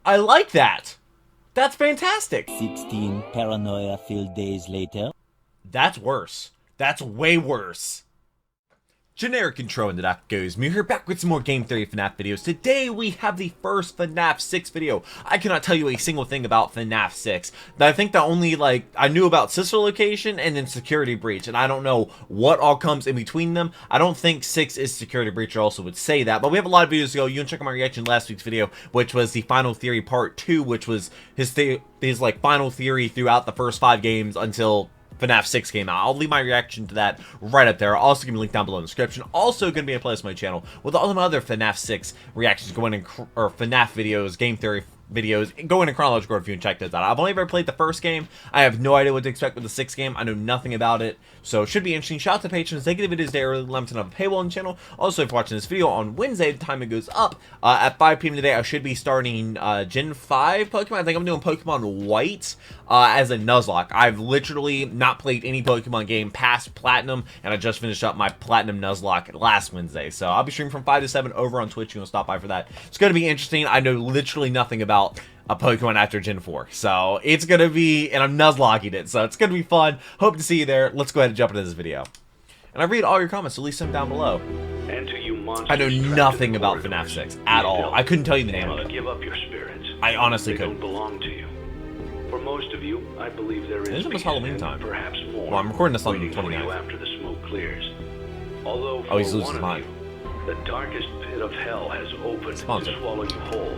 I like that. That's fantastic. 16 paranoia-filled days later. That's worse. That's way worse. Generic intro into that goes. We're here back with some more Game Theory FNAF videos. Today we have the first FNAF 6 video. I cannot tell you a single thing about FNAF 6. I think the only, I knew about Sister Location and then Security Breach, and I don't know what all comes in between them. I don't think 6 is Security Breach, I also would say that, but we have a lot of videos to go. You can check out my reaction to last week's video, which was the Final Theory Part 2, which was his final theory throughout the first 5 games until FNAF 6 came out. I'll leave my reaction to that right up there. Also going to be linked down below in the description. Also going to be a playlist on my channel with all the other FNAF 6 reactions going in, or FNAF videos, game theory videos, going in chronological order if you can check those out. I've only ever played the first game. I have no idea what to expect with the 6th game. I know nothing about it, so it should be interesting. Shout out to patrons. They get the videos there early, limited on a paywall on the channel. Also, if you're watching this video on Wednesday, the time it goes up, at 5 p.m. today, I should be starting Gen 5 Pokemon. I think I'm doing Pokemon White as a Nuzlocke. I've literally not played any Pokemon game past Platinum, and I just finished up my Platinum Nuzlocke last Wednesday. So I'll be streaming from 5 to 7 over on Twitch. You can stop by for that. It's going to be interesting. I know literally nothing about a Pokemon after Gen 4. So it's going to be, and I'm Nuzlocking it, so it's going to be fun. Hope to see you there. Let's go ahead and jump into this video. And I read all your comments, so leave some down below. And to you I know nothing about FNAF 6 at all. I couldn't tell you the name of it. Give up your spirits. I honestly They couldn't. don't belong to you. For most of you, I believe there is It's almost Halloween time. perhaps more. Well, I'm recording this on the waiting for you 29th. after the smoke clears. Although for Oh, he's losing one his of mind. you, the darkest pit of hell has opened Sponsored. to swallow you whole.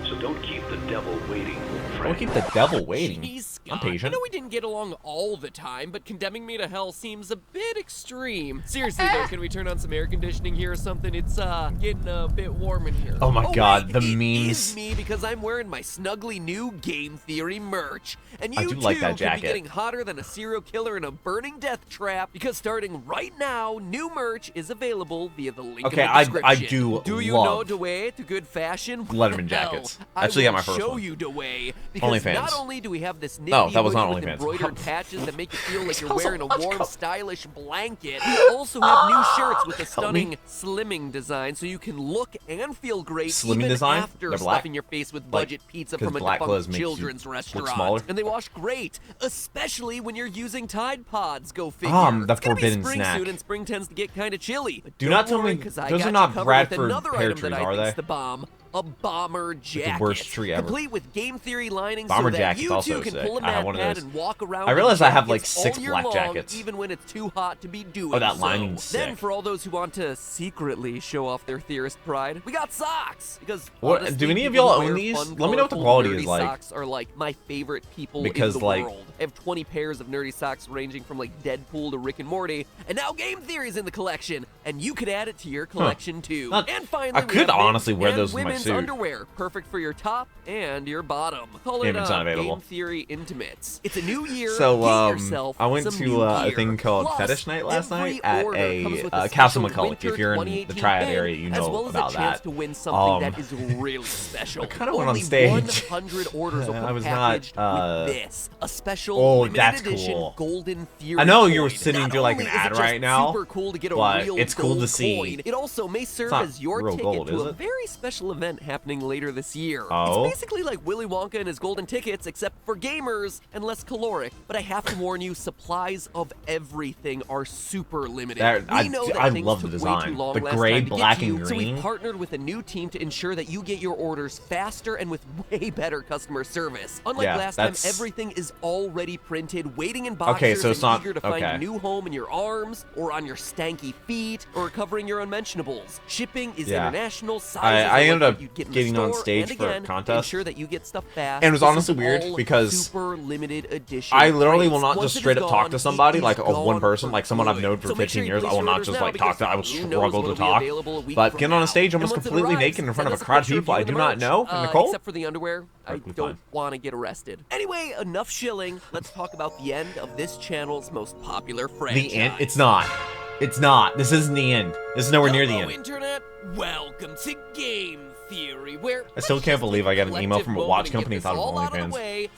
So don't keep the devil waiting. Don't keep the devil waiting. Jeez, Scott, I'm patient. I know we didn't get along all the time, but condemning me to hell seems a bit extreme. Seriously though, can we turn on some air conditioning here or something? It's getting a bit warm in here. Oh my God, wait, the it memes. is me because I'm wearing my snuggly new Game Theory merch. And you I do too like that could jacket. be getting hotter than a serial killer in a burning death trap because starting right now, new merch is available via the link Okay, in the I description. do you know love the way to good fashion? Letterman Well, jackets. I Actually, got will my first show one. you the way because OnlyFans. not only do we have this nifty Oh, that was not hoodie with OnlyFans. embroidered patches that make you feel like you're That was wearing a a warm, watch stylish blanket, we also have new shirts with a stunning slimming design so you can look and feel great Slimming even design? after They're black? stuffing your face with budget pizza 'cause from a black clothes defunct makes you children's look restaurant. smaller? And they wash great, especially when you're using Tide Pods, go figure. The It's gonna be forbidden spring snack. soon and spring tends to get kind of chilly. But Do don't not tell worry, me 'cause I those got are you not covered with Bradford another pear item that trees, I are think's they? the bomb. A bomber jacket. worst tree ever. Complete with Game Theory lining Bomber so that jacket's you also too can sick. pull a I have mad one of pad those. and walk around I in realize I have, like, jackets 6 all year black long, jackets. even when it's too hot to be doing Oh, that so. lining's Then sick. for all those who want to secretly show off their theorist pride, we got socks. Because What- honestly, do any of people y'all who own wear these? fun, Let me know what the colorful, quality nerdy is like. Socks are like my favorite people Because, in the like- world. I have 20 pairs of nerdy socks ranging from like Deadpool to Rick and Morty, and now Game Theory's in the collection, and you could add it to your collection too. Not- And finally, I we could have honestly men's wear and those with my women's suit. underwear, perfect for your top and your bottom. Call Damn, it it's not available. Game Theory Intimates. It's a new year. So, Get yourself I went some to new a gear. thing called Plus, Fetish Night last every night at order comes with a special Castle McCulloch. winter If you're in the 2018 Triad pin, area, you as know well as about a chance that. to win something that is really special. I kinda went on Only stage. 100 orders will I come was not, packaged with this, a special Oh, limited that's edition cool. Golden Fury I know you were coin. sitting Not through, like, only an is it ad just right now, super cool to get a but real it's cool to gold see. coin, it also may serve not as your real ticket gold, to is a it? very special event happening later this year. Oh? It's basically like Willy Wonka and his golden tickets, except for gamers and less caloric. But I have to warn you, supplies of everything are super limited. We know that I things love the took way design. too long The last gray, time to get black, to you, and so we green. partnered with a new team to ensure that you get your orders faster and with way better customer service. Unlike Yeah, last time, that's- everything is already printed, waiting in boxes Okay, so it's and not- eager to find okay. a new home in your arms, or on your stanky feet, or covering your unmentionables. Shipping is Yeah. international. Sizes I are ended like up what you'd get in getting the on store, stage and for a again, contest. ensure that you get stuff fast. And it was This honestly is weird all because super limited edition. I literally will crates. not Once just it is straight up talk gone, to somebody, it like is of one gone person, for like someone I've good. known for So make 15 sure you years. I place will your not orders just now like talk to. I will because who knows struggle to what'll be talk. available a week But from getting on now. a stage And almost once it completely arrives, naked in front of send a us crowd of picture people I you do and not merch. know. Nicole? Except for the underwear, I Perfectly don't fine. want to get arrested. Anyway, enough shilling. Let's talk about the end of this channel's most popular franchise. The end? It's not. It's not. This isn't the end. This is nowhere near the Hello, end. Internet. Welcome to Game Theory, where I still can't believe I got an email from a watch company and thought it was all out of the OnlyFans. way.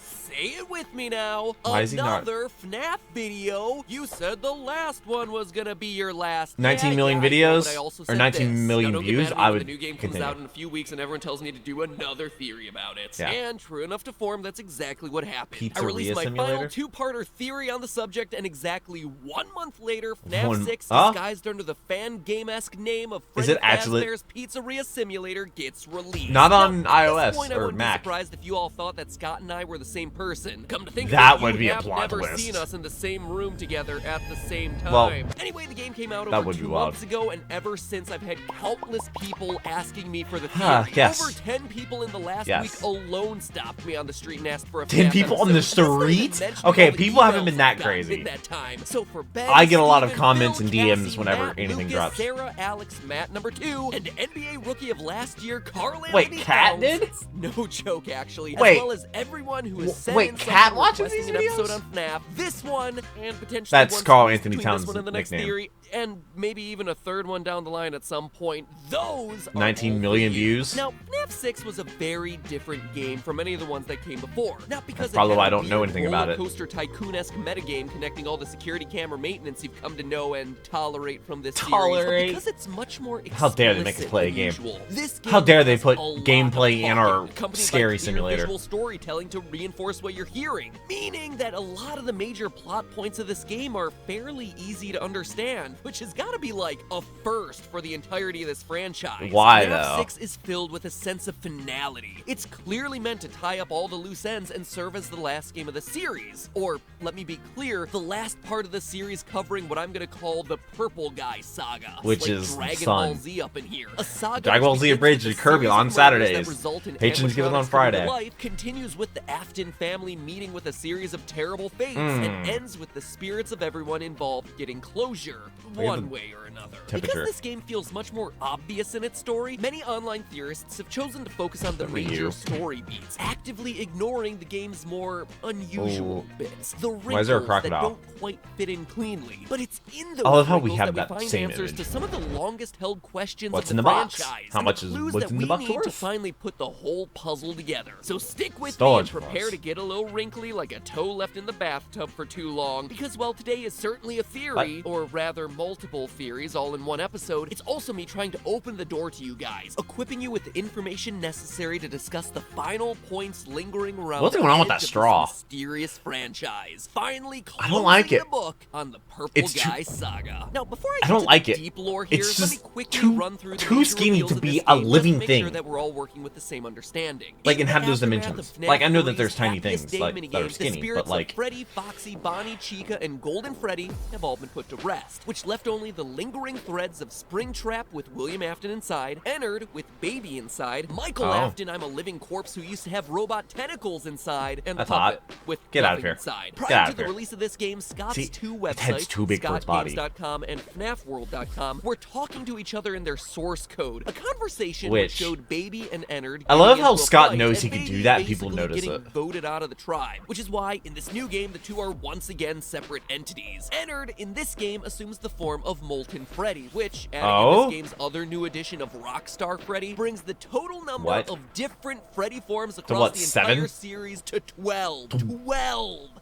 Say it with me now. Why is he not? Another FNAF video. You said the last one was gonna be your last. 19 million I know, videos? but I also Or said 19 this. million Now, don't get views? mad at me I when would the new game comes continue. out in a few weeks and everyone tells me to do another theory about it. Yeah. And true enough to form, that's exactly what happened. I Pizzeria released my Simulator? final two-parter theory on the subject, and exactly 1 month later, FNAF 6, Huh? disguised under the fan game-esque name of Is Freddy it actually- Fazbear's Pizzeria Simulator, gets released. Not on Now, at this iOS point, I or wouldn't Mac. be surprised if you all thought that Scott and I were the same person. Come to think of That it, would you be a have plot never twist. seen us in the same room together at the same time. Well, anyway, the game came out that over would be 2 wild. months ago, and ever since I've had countless people asking me for the Huh, theory. yes. Over 10 people in the last Yes. week alone stopped me on the street and asked for a 10 FNAF people on the episode. That's not even street? mentioning Okay, all the people haven't emails been that I've gotten crazy. in that time. So for Ben, I get a lot of Steven, comments Phil, and DMs Cassie, whenever Matt, anything Lucas, drops. Sarah, Alex, Matt number 2, and NBA Rookie of last year, Carlin. Wait, Kat did? No joke, actually. Wait. As well as everyone who has sent Wait, in Kat something watches requesting these an episode videos? on FNAF, this one, and potentially That's one Carl squeezed Anthony between this Towns' one and the next nickname. theory, and maybe even a third one down the line at some point. Those are 19 all for million you. views? Now, FNAF 6 was a very different game from any of the ones that came before. Not because That's probably it had why a I don't know weird anything about it. roller coaster tycoon-esque metagame connecting all the security camera maintenance you've come to know and tolerate from this series, Tolerate? but because it's much more How dare they make us explicit play a than game? usual. This game How dare they has put a lot of gameplay in our talking, accompanied by scary clear simulator? visual storytelling to reinforce what you're hearing, meaning that a lot of the major plot points of this game are fairly easy to understand, which has got to be like a first for the entirety of this franchise. Why, FNAF though? 6 is filled with a sense of finality. It's clearly meant to tie up all the loose ends and serve as the last game of the series. Or, let me be clear, the last part of the series covering what I'm gonna call the Purple Guy Saga. Which like is Dragon Sun. Ball Z up in here. A saga Dragon Ball which Z begins Abridged with a at Kirby series on of murders that Saturdays. result in Patrons give it on animatronics coming to Friday. life, continues with the Afton family meeting with a series of terrible fates, and ends with the spirits of everyone involved getting closure, one way or another. Temperature. Because this game feels much more obvious in its story, many online theorists have chosen to focus on the Look at major you. story beats, actively ignoring the game's more unusual bits. The wrinkles Why is there a that crocodile? don't quite fit in cleanly. But it's in those I love how we wrinkles have that that we find same answers image. to some of the longest held questions What's of in the the box? franchise. How and much the is- clues what's that in the we box need to worth? finally put the whole puzzle together. So stick with Storage me and prepare box. to get a little wrinkly like a toe left in the bathtub for too long. Because while today is certainly a theory, or rather multiple theories all in one episode, it's also me trying to open the door to you guys, equipping you with the information necessary to discuss the final points lingering around What's the going on with edge that of this straw? mysterious franchise. Finally I don't like closing it. the book on the Purple It's too- Guy saga. Now, before I I get don't to like the it. deep lore here, It's let me just quickly too- run through the too major skinny reveals to of be this a game, just living to make thing. sure that we're all working with the same understanding. Like, In and the have those aftermath dimensions. of FNAF Like, I know that 3's there's tiny happiest things, day like, that are minigames, skinny, the spirits but, like- of Freddy, Foxy, Bonnie, Chica, and Golden Freddy have all been put to rest, which left only the lingering threads of Springtrap with William Afton inside, Ennard with Baby inside, Michael Oh. Afton, I'm a living corpse who used to have robot tentacles inside, and That's Puppet hot. with Get out of nothing here. inside. Get Prior out to of the here. release of this game, Scott's See, two his head's websites, too big for his body. ScottGames.com and FNAFWorld.com, were talking to each other in their source code. A conversation Which- which showed Baby and Ennard. I love getting how into a Scott fight, knows he and can do Baby that and people basically notice getting it. voted out of the tribe, which is why in this new game the two are once again separate entities. Ennard in this game assumes the form of Molten Freddy, which, adding in Oh? this game's other new edition of Rockstar Freddy, brings the total number What? of different Freddy forms across what, the entire 7? series to 12.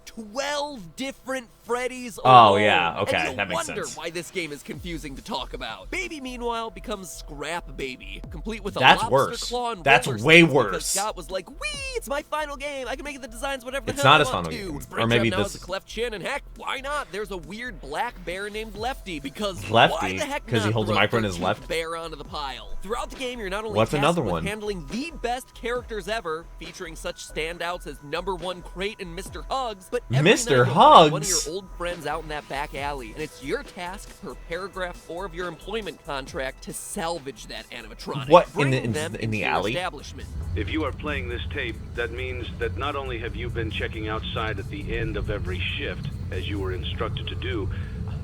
12 different Freddys Oh, alone. yeah, okay, And you'll that makes wonder sense. why this game is confusing to talk about. Baby, meanwhile, becomes Scrap Baby, complete with a That's lobster worse. claw and That's roller way skates because worse. Scott was like, "Wee, it's my final game. I can make the designs whatever the It's hell not I his want final to." game. Springtrap Or maybe now this- has a cleft chin, and heck, why not? There's a weird black bear named Lefty because Lefty? why the heck 'Cause he not holds a throw micro in his 13th left? bear onto the pile. Throughout the game, you're not only What's tasked another with one? handling the best characters ever, featuring such standouts as #1 Crate and Mr. Hugs, but every Mr. night you'll find one of Hugs? your old friends out in that back alley, and it's your task per paragraph 4 of your employment contract to salvage that animatronic. What, in bringing the- them in the into your alley? establishment. If you are playing this tape, that means that not only have you been checking outside at the end of every shift, as you were instructed to do,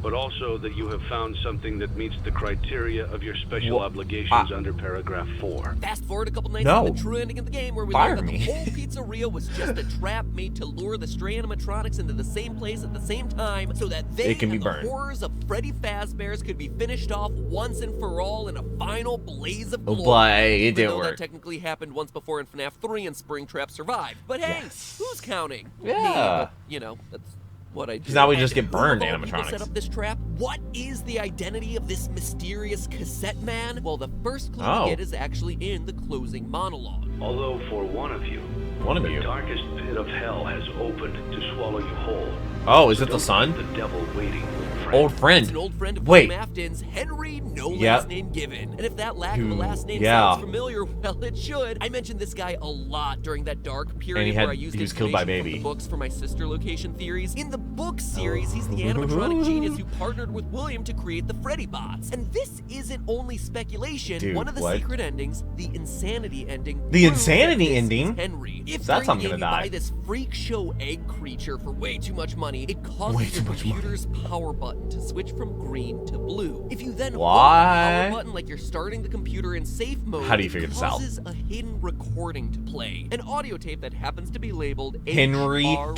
but also that you have found something that meets the criteria of your special obligations under paragraph 4. Fast forward a couple nights No. to the true ending of the game where we Fire learned that me. the whole pizzeria was just a trap made to lure the stray animatronics into the same place at the same time so that they It can be and burned. the horrors of Freddy Fazbear's could be finished off once and for all in a final blaze of glory. But it Even didn't though work. that technically happened once before in FNAF 3 and Springtrap survived. But hey, Yes. who's counting? Yeah. Me, but, you know, that's what I do. Now we just And get burned, who of all people animatronics. set up this trap? What is the identity of this mysterious cassette man? Well, the first clue Oh. we get is actually in the closing monologue. Although for one of you, One of the you. darkest pit of hell has opened to swallow you whole. Oh, is it the Don't son? leave the devil waiting, friend. Old It's friend. an old friend of Wait. William Afton's, Henry, no Yep. last name given. And if that lack of a Who- last name yeah. sounds familiar, well, it should. I mentioned this guy a lot during that dark period he where I used he was killed by information Baby. from the books for my sister location theories. In the book series, he's the animatronic genius who partnered with William to create the Freddy bots. And this isn't only speculation. Dude, One of the what? secret endings, the insanity ending. The proves that insanity this is ending? Henry. If So that's how I'm Green gonna gave you die. buy this freak show egg creature for way too much money, it causes Way your too much money. computer's power button to switch from green to blue. If you then hold the Why? power button like you're starting the computer in safe mode, How do you figure this out? causes a hidden recording to play. An audio tape that happens to be labeled Henry HRY.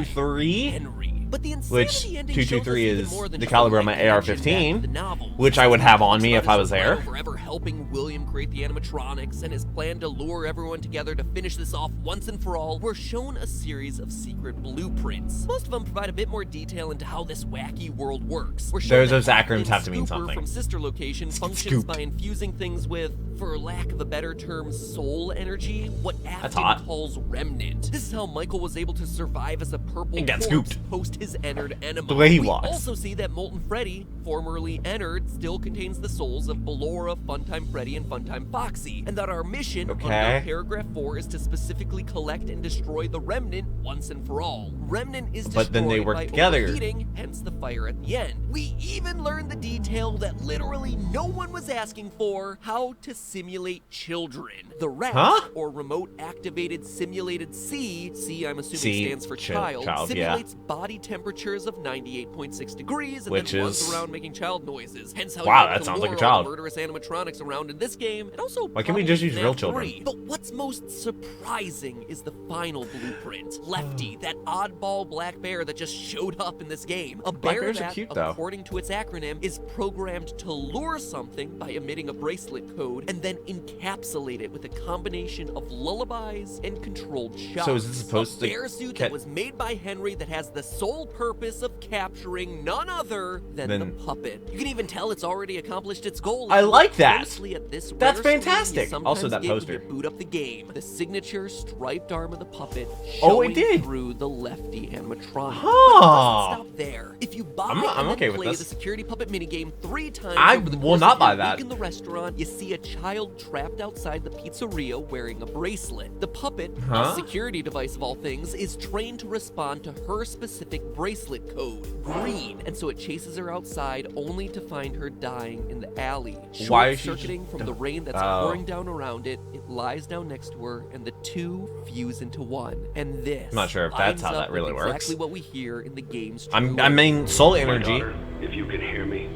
223, Henry. But the which insanity ending 223 shows us even is more than the just caliber a of my light action AR-15, back to the novel. which I would have on It's me about if I his was there. survival Forever helping William create the animatronics and his plan to lure everyone together to finish this off once and for all. We're shown a series of secret blueprints. Most of them provide a bit more detail into how this wacky world works. We're shown Those that acronyms Afton have to mean Scooper something. from Sister Location functions Scooped. by infusing things with, for lack of a better term, soul energy, what That's Afton hot. calls remnant. This is how Michael was able to survive as a purple And get corpse scooped. post his entered enema. The way he We walks. also see that Molten Freddy, formerly entered, still contains the souls of Ballora, Funtime Freddy, and Funtime Foxy, and that our mission Okay. under paragraph 4 is to specifically collect and destroy the Remnant once and for all. Remnant is destroyed But then they work by together. overheating, hence the fire at the end. We even learn the detail that literally no one was asking for: how to simulate children. The RAS, Huh? or Remote Activated Simulated C, I'm assuming C, stands for child, child, yeah. simulates body temperatures of 98.6 degrees and Which then runs is- around making child noises. Hence how Wow, you that get to sounds like a lure all child. the murderous animatronics around in this game, and also Why can't we probably just use FNAF real children? 3. But what's most surprising is the final blueprint. Lefty, that oddball black bear that just showed up in this game. A Black bear bears are that, cute, though. according to its acronym, is programmed to lure something by emitting a bracelet code and then encapsulate it with a combination of lullabies and controlled shots. So is this supposed a to bear suit ca- that was made by Henry that has the sole purpose of capturing none other than the Then- puppet. You can even tell it's already accomplished its goal. I If you like look that. closely at this That's rare screen you fantastic. sometimes Also, that get when poster. you boot up the game. The signature striped arm of the puppet Oh, it showing did. through the Lefty animatronic. Huh. But it doesn't stop there. If you buy I'm and okay then with play this. the security puppet minigame 3 times I over the will course not of buy your that. week in the restaurant, you see a child trapped outside the pizzeria wearing a bracelet. The puppet, Huh? a security device of all things, is trained to respond to her specific bracelet code, green, and so it chases her outside only to find her dying in the alley. Why is she Short-circuiting from the rain that's Oh. pouring down around it, it lies down next to her, and the two fuse into one. And this I'm not sure if that's lines how up that really with works. exactly what we hear in the game's I trailer. mean, soul My energy. daughter, if you can hear me,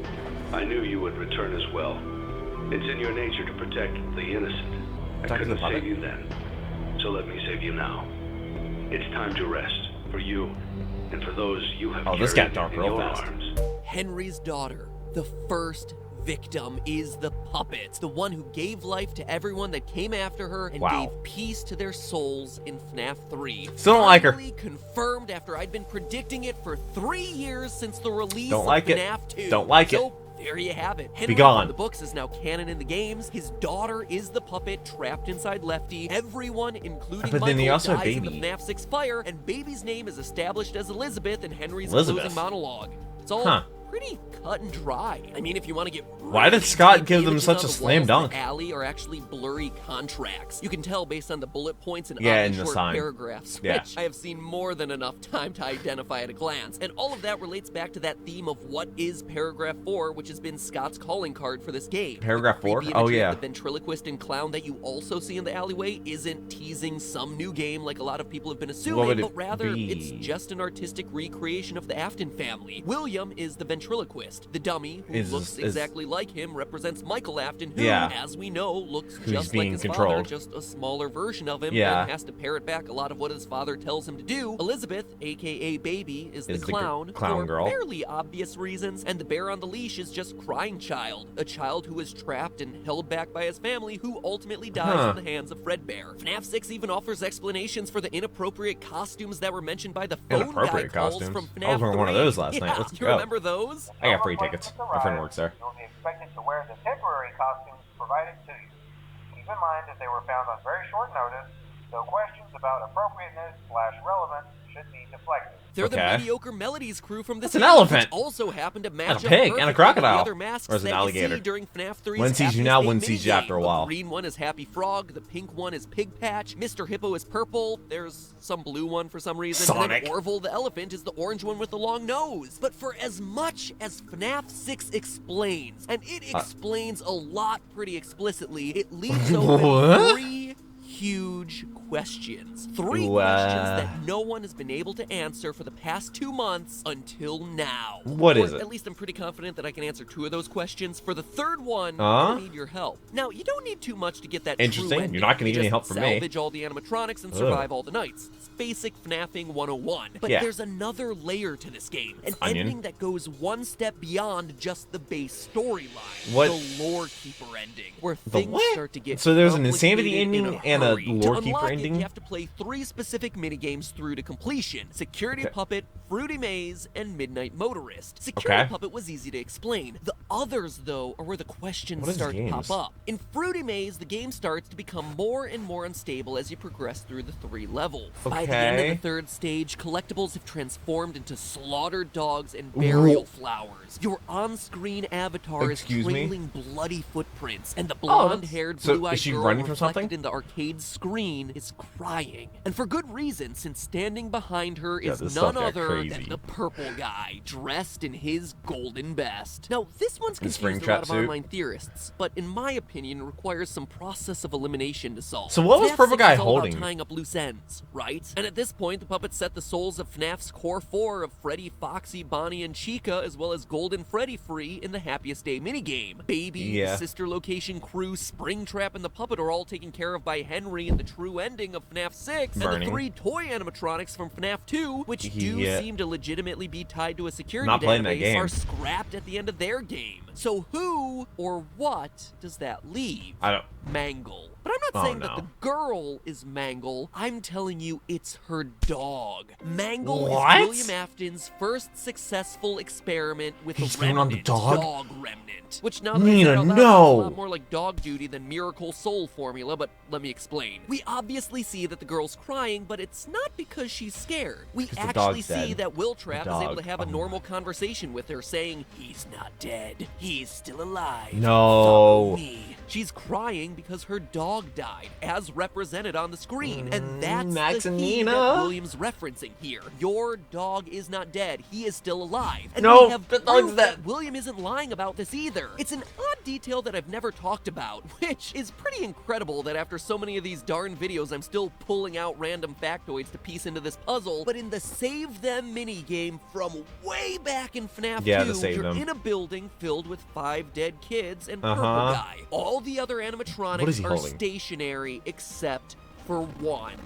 I knew you would return as well. It's in your nature to protect the innocent. I Talking to couldn't the puppet? save you then, so let me save you now. It's time to rest for you and for those you have Oh, this carried got dark in real your fast. arms. Henry's daughter, the first victim, is the puppet, the one who gave life to everyone that came after her and Wow. gave peace to their souls in FNAF 3. Still don't like her. Finally confirmed after I'd been predicting it for 3 years since the release Don't of like it. FNAF 2. Don't like it. So, there you have it. Henry gone. from the books is now canon in the games. His daughter is the puppet trapped inside Lefty. Everyone, including But then Michael, they also have dies in Baby. the FNAF 6 fire, and Baby's name is established as Elizabeth in Henry's Elizabeth. closing monologue. It's all Huh. pretty cut and dry. I mean, if you want to get Why did really Scott deep, give the them images such on a the slam walls dunk? in the alley are actually blurry contracts. You can tell based on the bullet points and Yeah, oddly and the short sign. paragraphs, Yeah. which I have seen more than enough time to identify at a glance. And all of that relates back to that theme of what is paragraph 4, which has been Scott's calling card for this game. Paragraph The 4? creepy Oh, imagery yeah. of the ventriloquist and clown that you also see in the alleyway isn't teasing some new game like a lot of people have been assuming, would it but rather be? it's just an artistic recreation of the Afton family. William is the ventriloquist. The dummy, who looks exactly like him, represents Michael Afton, who, Yeah. as we know, looks Who's just like being his controlled. father, just a smaller version of him, Yeah. and has to parrot back a lot of what his father tells him to do. Elizabeth, aka Baby, is the clown, for girl. fairly obvious reasons, and the bear on the leash is just Crying Child, a child who is trapped and held back by his family, who ultimately dies in the hands of Fredbear. FNAF 6 even offers explanations for the inappropriate costumes that were mentioned by the phone guy calls from FNAF 3. I was wearing one of those last night. Let's You go. remember those? I got free tickets. My friend works there. You'll be expected to wear the temporary costumes provided to you. Keep in mind that they were found on very short notice, so questions about appropriateness/relevance should be deflected. They're the Mediocre Melodies crew from the That's an elephant. which also happened to match And a up pig and a perfectly with crocodile. the other masks Or is it an that you alligator? see during FNAF 3's One sees you Happiest now, Day one sees you minigame. after a while. The green one is Happy Frog, the pink one is Pig Patch, Mr. Hippo is purple, there's some blue one for some reason, Sonic. and then Orville the elephant is the orange one with the long nose. But for as much as FNAF 6 explains, and it explains a lot pretty explicitly, it leaves open three huge questions. Three questions that no one has been able to answer for the past 2 months until now. What is it? At least I'm pretty confident that I can answer 2 of those questions. For the third one, I need your help. Now, you don't need too much to get that Interesting. true ending. You're not gonna need You any just help from me. salvage all the animatronics and survive all the nights. It's basic FNAFing 101. But there's another layer to this game. An ending that goes one step beyond just the base storyline. What? The Lore Keeper ending, where things start to get So there's an complicated insanity ending in a and a hurry. Lore To Keeper unlock it, ending? you have to play 3 specific minigames through to completion: Security Puppet, Fruity Maze, and Midnight Motorist. Security Puppet was easy to explain. The others, though, are where the questions start to pop up. In Fruity Maze, the game starts to become more and more unstable as you progress through the 3 levels. By the end of the 3rd stage, collectibles have transformed into slaughtered dogs and burial flowers. Your on-screen avatar is trailing bloody footprints, and the blonde-haired, blue-eyed girl running from reflected something? in the arcade screen is crying. And for good reason, since standing behind her is none other than the purple guy, dressed in his golden best. Now, this one's confused a lot of online theorists, but in my opinion, requires some process of elimination to solve. So what was FNAF Purple 6 Guy is all about holding? tying up loose ends, right? And at this point, the puppet set the souls of FNAF's core 4 of Freddy, Foxy, Bonnie, and Chica, as well as Golden Freddy free in the Happiest Day minigame. Baby, the Sister Location crew, Springtrap, and the puppet are all taken care of by Henry in the true ending of FNAF 6. And the 3 toy animatronics from FNAF 2, which do seem to legitimately be tied to a security database, are scrapped at the end of their game. So who or what does that leave? I don't... Mangle. But I'm not saying that the girl is Mangle. I'm telling you it's her dog. Mangle is William Afton's first successful experiment with a remnant, dog remnant. Which now that I say it out loud, sounds a lot more like dog duty than Miracle Soul formula, but let me explain. We obviously see that the girl's crying, but it's not because she's scared. We actually see that Will Trap is able to have a normal conversation with her, saying, "He's not dead. He's still alive. Follow me." She's crying because her dog died, as represented on the screen. And that's the he that William's referencing here. Your dog is not dead. He is still alive. And we have proof that William isn't lying about this either. It's an odd detail that I've never talked about, which is pretty incredible that after so many of these darn videos, I'm still pulling out random factoids to piece into this puzzle. But in the Save Them minigame from way back in FNAF 2, you're in a building filled with 5 dead kids and Purple Guy. All the other animatronics are stationary except for one,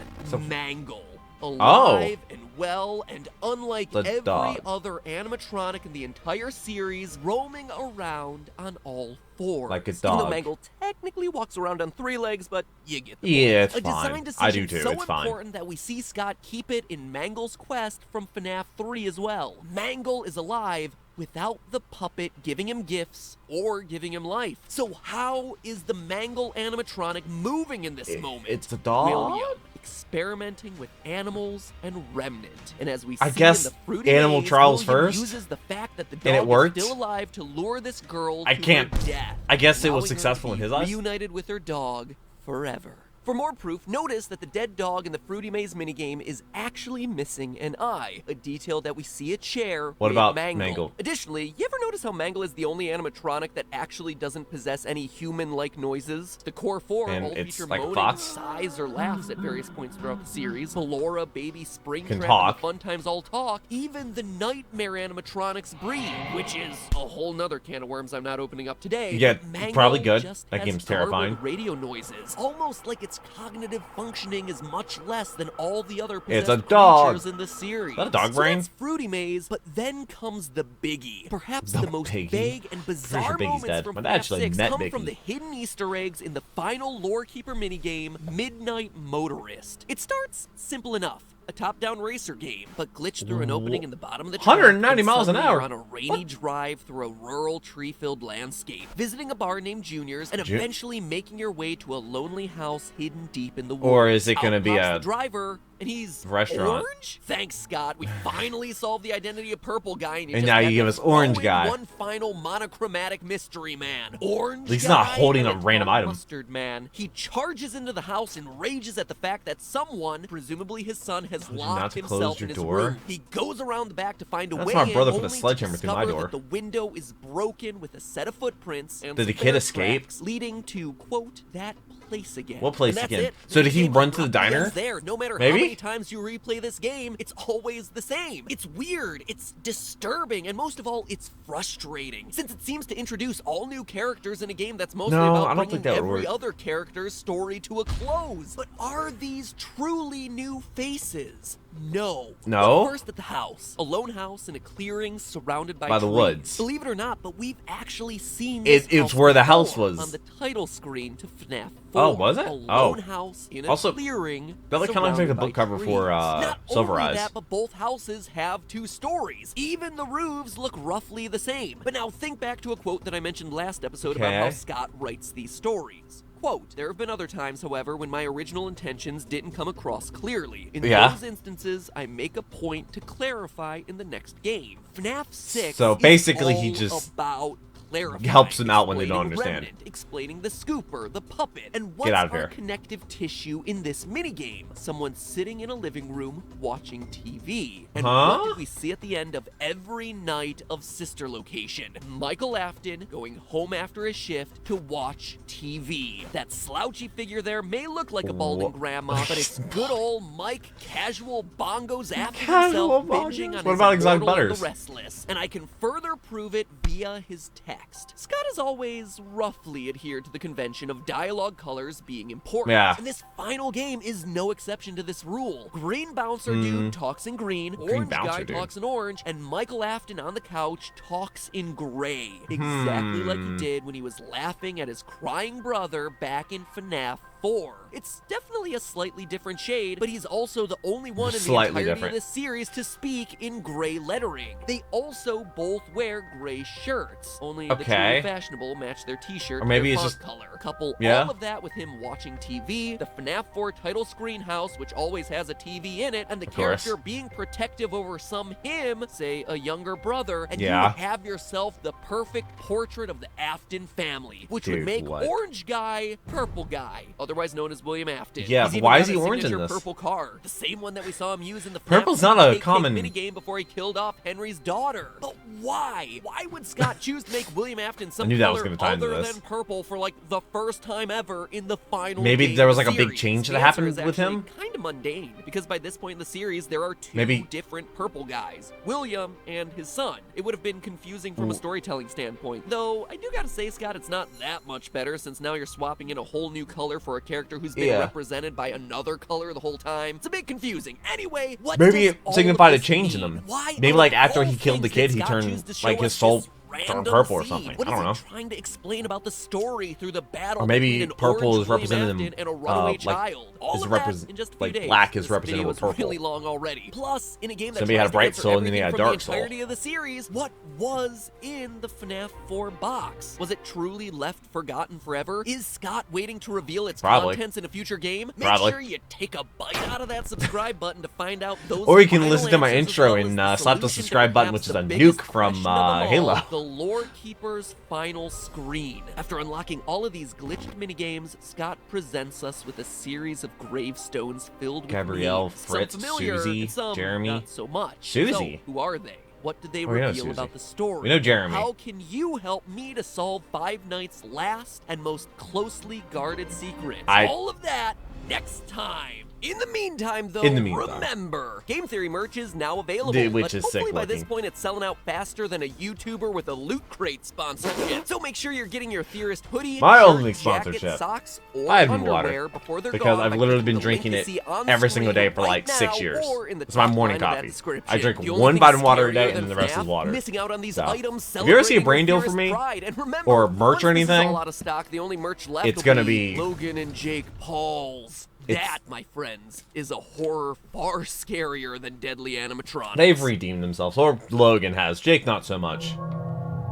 Mangle. Alive and well, and unlike every other animatronic in the entire series, roaming around on all 4. Like a dog. Even though Mangle technically walks around on 3 legs, but you get the point. Yeah, it's a fine. design decision I do too, so it's fine. important that we see Scott keep it in Mangle's quest from FNAF 3 as well. Mangle is alive without the puppet giving him gifts or giving him life. So how is the Mangle animatronic moving in this moment? It's the dog? William experimenting with animals and Remnant. And as we see I guess in the Fruity animal Maze, trials William first, uses the fact that the and it dog worked? is still alive to lure this girl I to can't. her death. I guess it was allowing her to successful in be his eyes. reunited with her dog forever. For more proof, notice that the dead dog in the Fruity Maze minigame is actually missing an eye, a detail that we see at Chair What with about Mangle. Mangle? Additionally, you ever notice how Mangle is the only animatronic that actually doesn't possess any human-like noises? The core four And all it's feature like a moaning, fox? sighs, or laughs at various points throughout the series. Ballora, Baby Springtrap, Can and talk. the Fun Times all talk. Even the Nightmare animatronics breathe, which is a whole nother can of worms I'm not opening up today. Yeah, But Mangle probably good. just That has game's garbled terrifying. radio noises, almost like its cognitive functioning is much less than all the other It's possessed a dog. creatures in the series. Is that a dog So brain? that's Fruity Maze, but then comes the biggie. Perhaps The the most biggie? vague and Pretty bizarre sure Biggie's moments dead. from My FNAF dad actually 6 met come from Biggie. the hidden Easter eggs in the final Lore Keeper minigame, Midnight Motorist. It starts simple enough. A top-down racer game, but glitch through an opening in the bottom of the track. 190 and miles an suddenly hour. you're on a rainy drive through a rural, tree-filled landscape, visiting a bar named Junior's, and eventually making your way to a lonely house hidden deep in the woods. Or is it gonna Out be pops a the driver? And he's restaurant? orange? Thanks, Scott. We finally solved the identity of Purple Guy, and And just now had you to give us throw Orange in Guy. one final monochromatic mystery man. Orange He's Guy not holding and a random tall item. Mustard Man. He charges into the house and rages at the fact that someone, presumably his son, has Told you not locked to himself close in your his door. room. He goes around the back to find a That's way my in, brother put a only to sledgehammer through my discover door. that the window is broken with a set of footprints and Did the some kid bear escape? tracks, leading to, quote, that place again. What place And that's again? it. So did he Game run to the abruptly diner? ends there. No matter Maybe? how many times you replay this game, it's always the same. It's weird, it's disturbing, and most of all, it's frustrating. Since it seems to introduce all new characters in a game that's mostly No, I about don't bringing think that would every work. other character's story to a close. But are these truly new faces? No. No? But first at the house. A lone house in a clearing surrounded by By the trees. woods. Believe it or not, but we've actually seen It's this house where the house before was. on the title screen to FNAF 4. Oh, was it? A Oh. lone house in a Also, clearing. that like kind of looks like the surrounded book by cover for trees. Not Silver only Eyes. that, but both houses have two stories. Even the roofs look roughly the same. But now think back to a quote that I mentioned last episode about how Okay. Scott writes these stories. Quote, there have been other times, however, when my original intentions didn't come across clearly. In Yeah. those instances, I make a point to clarify in the next game. FNAF 6 So is basically, all he just about clarifying, helps them out when they don't explaining understand. Remnant, explaining the scooper, the puppet, and what's Get out of our here. connective tissue in this minigame? Someone sitting in a living room watching TV. And Huh? what did we see at the end of every night of Sister Location? Michael Afton going home after his shift to watch TV. That slouchy figure there may look like a balding grandma, but it's good old Mike Casual Bongos Afton Casual himself Bongos? binging on What his about Exotic Immortal and Butters? the Restless. And I can further prove it via his text. Scott has always roughly adhered to the convention of dialogue colors being important. Yeah. And this final game is no exception to this rule. Green Bouncer Dude talks in green, Orange Bouncer Guy Dude. talks in orange, and Michael Afton on the couch talks in gray. Exactly like he did when he was laughing at his crying brother back in FNAF 4. It's definitely a slightly different shade, but he's also the only one in the Slightly entirety different. of this series to speak in gray lettering. They also both wear gray shirts, only the Okay. truly fashionable match their t-shirt Or maybe to it's their just- font color. Couple Yeah. all of that with him watching TV, the FNAF 4 title screen house, which always has a TV in it, and the Of course. character being protective over some him, say a younger brother, and Yeah. you have yourself the perfect portrait of the Afton family, which would Dude, make what? Orange Guy Purple Guy, otherwise known as William Afton. Yeah, He's even why got is he a orange in signature this? purple car, the same one that we saw him use in the Purple's FNAF not a Cake common- minigame before he killed off Henry's daughter. But why? Why would Scott choose to make William Afton some I knew that was color gonna tie into other this. than purple for like the first time ever in the final Maybe game there was of like the a big series? change The that answer happened is with actually him? kind of mundane, because by this point in the series there are two Maybe- different purple guys, William and his son. It would have been confusing from a storytelling standpoint, though I do gotta say, Scott, it's not that much better, since now you're swapping in a whole new color for a character who's been Yeah. represented by another color the whole time. It's a bit confusing. Anyway, what Maybe does it all signified a of this change in mean? him. Why Maybe of like after all he killed the things kid, did he Scott turned choose to show like us his soul this turned random purple or scene? something. What I is don't know. he trying to explain about the story through the battle Or maybe between an purple orange is representing William him, Afton and a runaway like, child? All is of that represent- in just a few like days. black is This represented video with is purple. really long already. Plus, in a game that Somebody had a tries to bright answer soul and then he everything had a from dark the soul. entirety of the series, what was in the FNAF 4 box? Was it truly left forgotten forever? Is Scott waiting to reveal its Probably. contents in a future game? Make Probably. sure you take a bite out of that subscribe button to find out those Or you can final listen to my answers, as intro well as and the slap the solution to subscribe button, perhaps which is a the biggest nuke from question of them all, Halo. the Lore Keeper's final screen. After unlocking all of these glitched minigames, Scott presents us with a series of gravestones filled with Gabrielle, names. Fritz, Some familiar, Susie, and some Jeremy. not so much. Susie? So, who are they? What did they Oh, we know reveal Susie. about the story? We know Jeremy. How can you help me to solve Five Nights' last and most closely guarded secrets? All of that next time. In the meantime, though, remember, Game Theory merch is now available. Which is hopefully sick by this looking. point it's selling out faster than a YouTuber with a Loot Crate sponsorship. So make sure you're getting your Theorist hoodie, My shirt, only jacket, sponsorship. socks, or I have underwear water before they're because gone I've by literally clicking been the link drinking you it see on every screen single day for right like 6 now, years. or in the It's my top morning line of that coffee. description. I drink The only one thing vitamin water a scarier day than and the rest is FNAF, water. Missing out on these So, items, if you ever see a celebrating brain deal your from Theorist me, pride. And remember, or merch or once this is anything, all out of stock, the only merch left it's will gonna be be Logan and Jake Paul's. That, my friends, is a horror far scarier than deadly animatronics. They've redeemed themselves, or Logan has. Jake, not so much.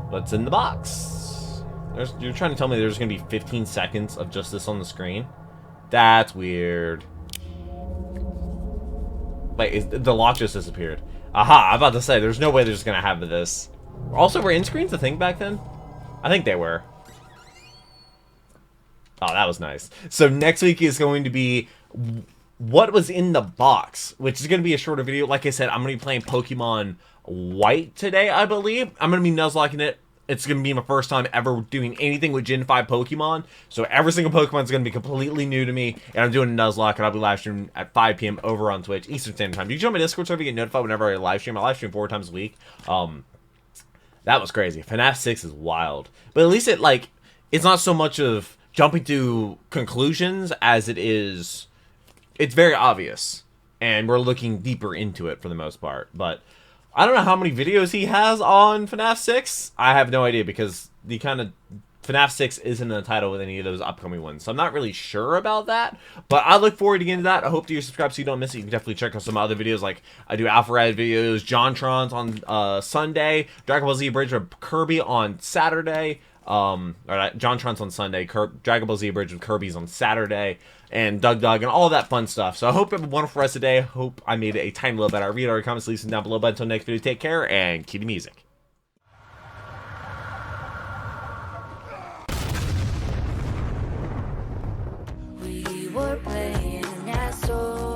What's in the box? You're trying to tell me there's going to be 15 seconds of just this on the screen? That's weird. Wait, the lock just disappeared. Aha, I'm about to say, there's no way they're just going to have this. Also, were in-screens a thing back then? I think they were. Oh, that was nice. So next week is going to be what was in the box, which is going to be a shorter video. Like I said, I'm going to be playing Pokemon White today, I believe. I'm going to be Nuzlocking it. It's going to be my first time ever doing anything with Gen 5 Pokemon. So every single Pokemon is going to be completely new to me. And I'm doing a Nuzlocke, and I'll be live streaming at 5 p.m. over on Twitch, Eastern Standard Time. You can join my Discord server to get notified whenever I live stream. I live stream 4 times a week. That was crazy. FNAF 6 is wild. But at least it's not so much of jumping to conclusions as it is, it's very obvious, and we're looking deeper into it for the most part. But I don't know how many videos he has on FNAF 6. I have no idea, because the kind of FNAF 6 isn't in the title with any of those upcoming ones, so I'm not really sure about that. But I look forward to getting to that. I hope that you're subscribed so you don't miss it. You can definitely check out some other videos, like I do Alpharad videos, JonTron's on Sunday, Dragon Ball Z Bridge with Kirby on Saturday. JonTron's on Sunday, Dragon Ball Z Bridge with Kirby's on Saturday, and Doug and all that fun stuff. So I hope you have a wonderful rest of the day. I hope I made it a tiny little better. Read all your comments, leave them down below. But until next video, take care, and cue the music. We were playing that song.